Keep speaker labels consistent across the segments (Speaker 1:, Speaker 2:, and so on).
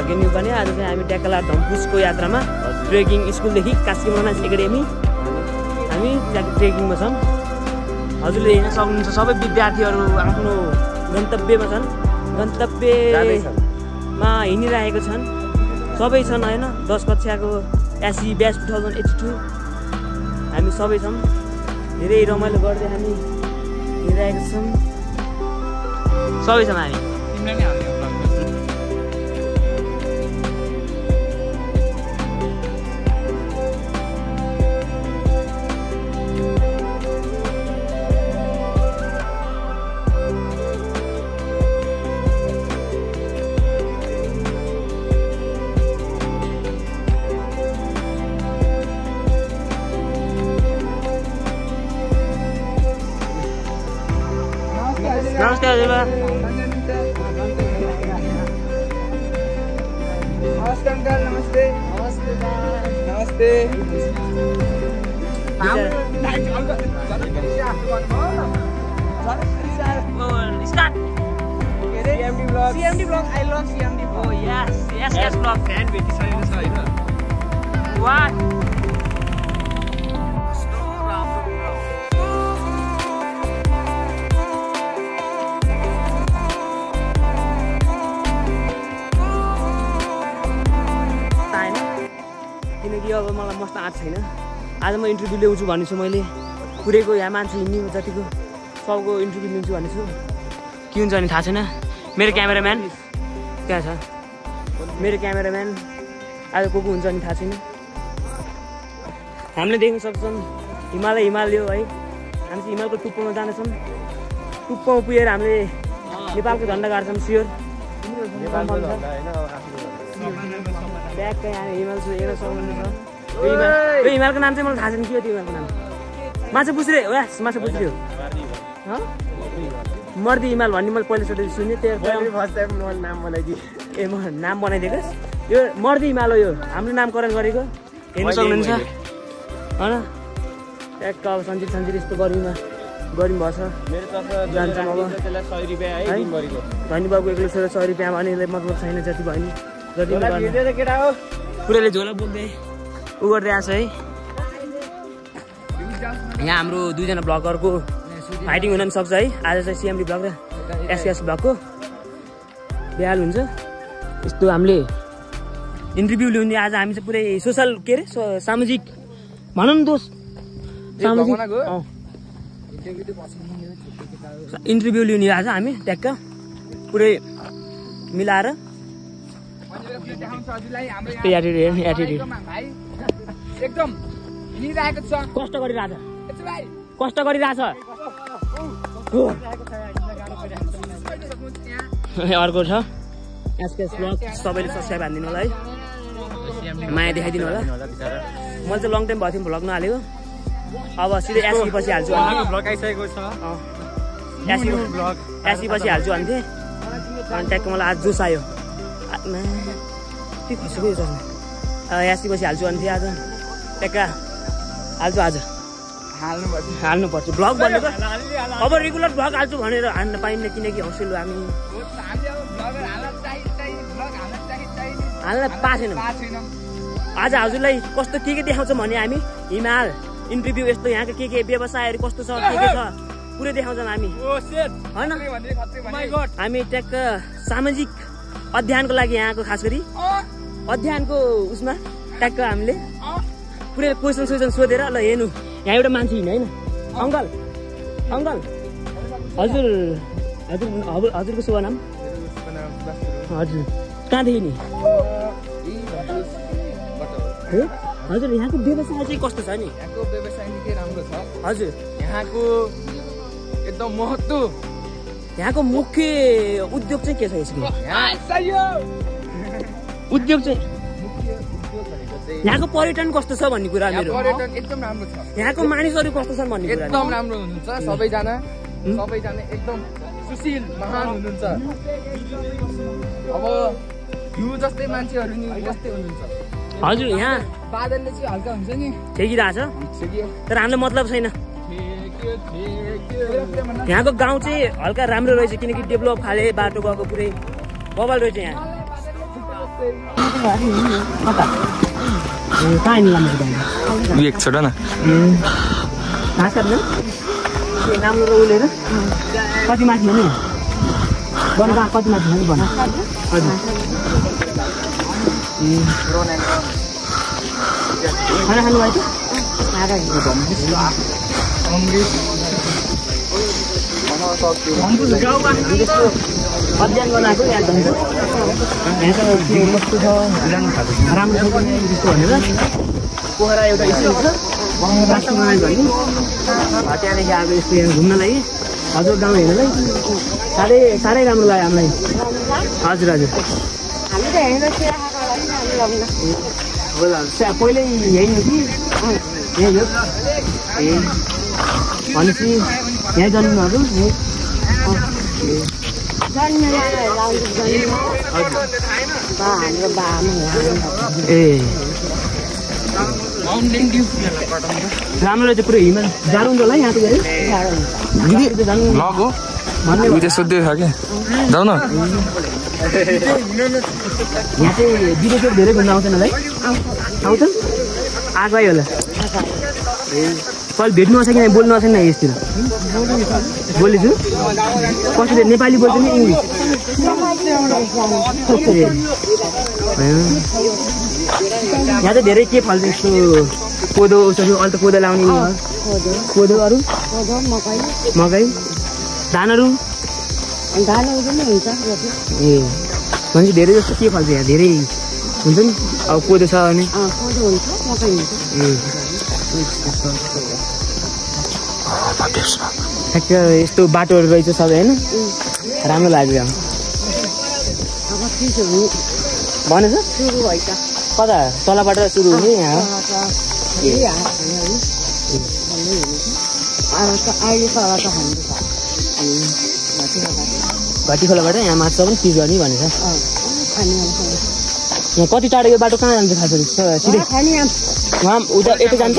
Speaker 1: भाग्य न्यू पनि आज चाहिँ हामी ट्याकला धम्पुसको यात्रामा ट्रेकिङ स्कुलदेखि कास्की मनास एकाडेमी हामी ट्रेकिङमा छौँ। हजुरले हेर्न सक्नुहुन्छ सबै विद्यार्थीहरू आफ्नो गन्तव्यमा छन्, गन्तव्यमा हिँडिरहेको छन्, सबै छन् होइन। 10 कक्षाको एससी ब्याच 2082 हामी सबै छौँ। धेरै रमाइलो गर्दै हामी हिँडिरहेका छौँ, सबै छौँ हामी। नमस्ते हजुरबा।
Speaker 2: नमस्ते अंकल। नमस्ते नमस्ते नमस्ते। CMD vlog. I love CMD vlog.
Speaker 1: Oh yes vlog fan भेटिसकेको छ हैन। वाह किनकि अब मलाई मस्त आँट छैन। आज म इन्टरभ्यू ल्याउँछु भन्ने छु, मैले पुरैको यहाँ मान्छे हिँड्ने जतिको सबको इन्टरभ्यू लिन्छु भन्ने छु। के हुन्छ भने थाहा छैन। मेरो क्यामेराम्यान त्यहाँ छ, मेरो क्यामेराम्यान आज को हुन्छ भने थाहा छैन। हामीले देख्न सक्छौँ हिमाल यो है, हामी चाहिँ हिमालको टुप्पोमा जानेछौँ। टुप्पोमा पुगेर हामीले नेपालको झन्डा गाड्छौँ। स्योर ब्यागकै यहाँ हिमाल छु हेर्न सक्नुहुन्छ। यो हिमालको नाम चाहिँ मलाई थाहा छैन, के हो त्यो हिमालको नाम? माछा पुछ्रे हो, माछा पुछ्रे हो, मर्दी हिमाल भन्ने मैले पहिलोचोटि सुनेँ। त्यो नाम बनाइदिएँ। ए म नाम बनाइदिएको यो मर्दी हिमाल हो, यो हाम्रो नामकरण गरेको हेर्न सक्नुहुन्छ होइन। ट्याक्क अब सन्जिर यस्तो गर्मीमा गर्मी भएछ। जान्छौँ अब धनी बाबु एक्लो छोरा 100 रुपियाँ भने मतलब छैन। जति भयो नि पुरैले झोला बोल्दै उ गर्दै आएको छ है। यहाँ हाम्रो दुईजना ब्लगरको फाइटिङ हुन पनि सक्छ है। आज चाहिँ CMD ब्लग र SKS ब्लगको बिहाल हुन्छ। यस्तो हामीले इन्टरभ्यू लिउने आज हामी चाहिँ पुरै सोसल के अरे सामाजिक भनौँ न दोस्त सामाजिक इन्टरभ्यू लिउने आज हामी ट्याक्क पुरै मिलाएर
Speaker 2: एकदम हिँडिरहेको छ,
Speaker 1: कष्ट गरिरहेछ, कष्ट गरिरहेछ। अर्को छ SKS ब्लग, सबैले सब्सक्राइब हानिदिनु होला है, माया देखाइदिनु होला। मैले चाहिँ लङ टाइम भएको थिएँ भ्लग नहालेको, अब सिधै एसी पछि हाल्छु। एसी पछि हाल्छु भन्थे अनि ट्याक्क मलाई आज जोस आयो। के खसेको यो चस्मा एसी पछि हाल्छु भन्थे आज ट्याक्क हाल्छु। आज हाल्नुपर्छ भ्लग भनेको। अब रेगुलर भ्लग हाल्छु भनेर हान्न पाइन्न, किनकि हौसलो हामी हाल्न पाएको छैनौँ। आज हजुरलाई कस्तो के देखाउँछ भने हामी हिमाल इन्टरभ्यू यस्तो यहाँको के व्यवसायहरू कस्तो छ के छ पुरै देखाउँछौँ हामी होइन। हामी ट्याक्क सामाजिक अध्ययनको लागि यहाँको खास गरी अध्ययनको उसमा ट्याक्क हामीले पुरै क्वेसन सोधेर ल हेर्नु यहाँ एउटा मान्छे हिँड्नु होइन। अङ्कल अङ्कल हजुरको शुभ नाम? हजुर कहाँदेखि नि? हजुर यहाँको व्यवसाय चाहिँ कस्तो छ नि?
Speaker 2: यहाँको व्यवसाय निकै राम्रो छ
Speaker 1: हजुर।
Speaker 2: यहाँको एकदम महत्त्व,
Speaker 1: यहाँको मुख्य उद्योग चाहिँ के छ यसको? उद्योग चाहिँ यहाँको पर्यटन कस्तो छ भन्ने कुरा मेरो।
Speaker 2: पर्यटन एकदम राम्रो छ।
Speaker 1: यहाँको मानिसहरू कस्तो छन् भन्ने कुरा
Speaker 2: एकदम राम्रो हुनुहुन्छ। सबैजना एकदम सुशील महान हुनुहुन्छ। अब हिउँ जस्तै मान्छेहरू नि जस्तै हुनुहुन्छ।
Speaker 1: हजुर यहाँ
Speaker 2: बादलले चाहिँ हल्का हुन्छ नि
Speaker 1: छेकिरहेछ, तर हामीलाई मतलब छैन। यहाँको गाउँ चाहिँ हल्का राम्रो रहेछ, किनकि डेभलप खाले बाटो गएको पुरै बबल रहेछ यहाँ। कहाँ हिँड्नु
Speaker 2: एक छोड न
Speaker 1: घाँस काट्नु राम्रो र उलेर कति माथि भने बन कति माथि भने भन हजुर खाना खानुभयो अध्ययन गर्न आएको याद हुन्छ यहाँ कस्तो छ राम्रो छ त्यस्तो भनेर पोखरा एउटा स्कुल छ भन्नु त्यहाँदेखि अब यस्तो यहाँ घुम्नलाई हजुर गाउँ हेर्नलाई साह्रै राम्रो लाग्यो हामीलाई हजुर हजुर पहिल्यै यहीँ हो कि यहीँ हो ए भनेपछि यहीँ जन्महरू ए राम्रो रहेछ पुरै हिमाल जाडो हुन्छ होला यहाँ त
Speaker 2: सोध्दै छ क्या जाऊ न
Speaker 1: यहाँ चाहिँ विदेशहरू धेरै घुम्न आउँछन् होला है आउँछ आएको होला कहिले भेट्नु आउँछ कि बोल्नु आउँछ नि यसतिर बोलेछु कसैले नेपाली बोल्छ नि इङ्ग्लिस यहाँ चाहिँ धेरै के फल्छ यस्तो कोदो उसरी अहिले त कोदो लाउने कोदो अरू मकै धानहरू ए भनेपछि धेरै जस्तो के फल्छ यहाँ धेरै हुन्छ नि अब कोदो छ भने यस्तो बाटोहरू रहेछ सबै होइन राम्रो लाग्यो भनेछ कता तलबाट सुरु हुने यहाँ घटी खोलाबाट यहाँ माछा पनि पिस गर्ने भनेछ यहाँ कति टाढो यो बाटो कहाँ जान्छ खास सिधै उहाँ उता यता जान्छ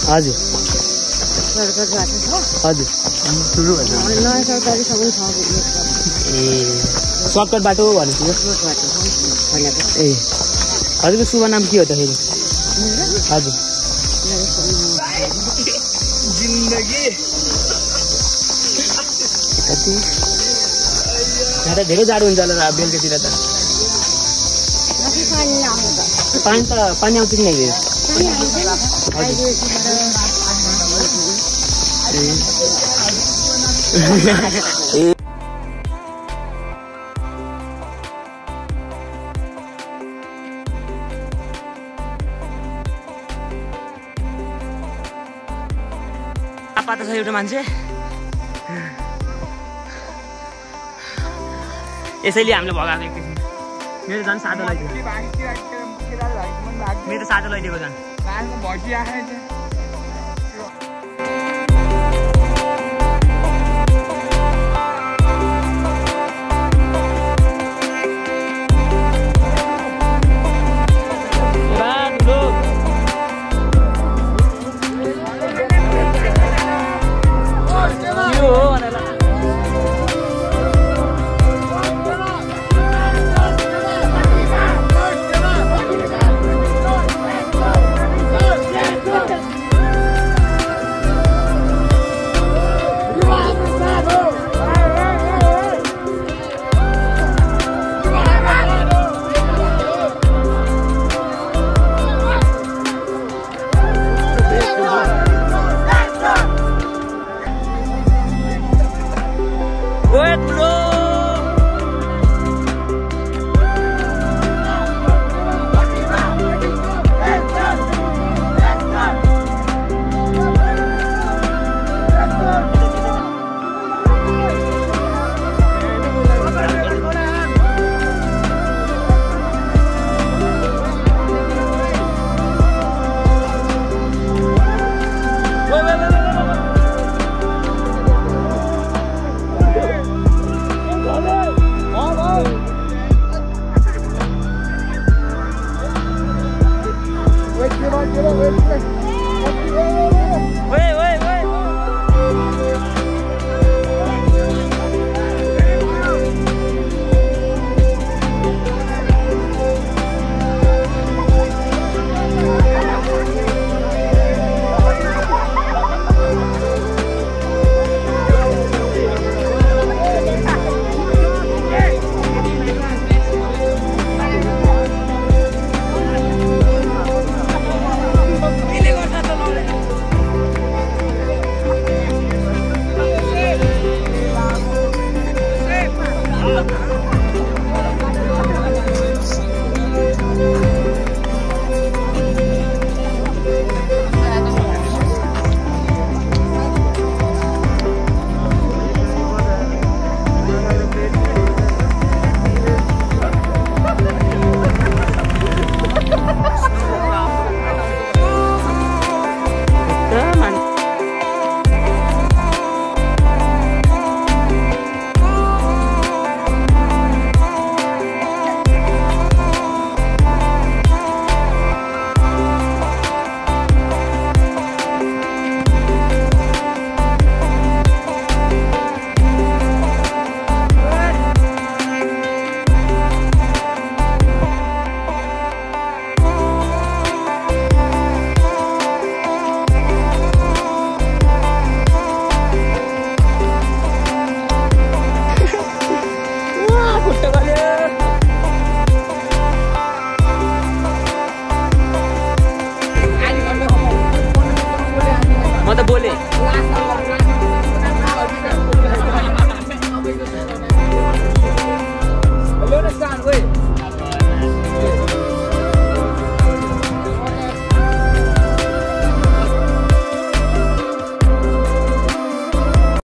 Speaker 1: हजुर हजुर ए सर्टकट बाटो भनेको ए हजुरको शुभ नाम के हो त फेरि हजुर जिन्दगी यहाँ त धेरै जाडो हुन्छ होला बेलुकातिर त पानी आउँछ कि नहीं पाता छ एउटा मान्छे यसैले हामीले भगाएको एकैछिन मेरो झन् सातो लगाइदियो मेरो सातो लगाइदिएको झन्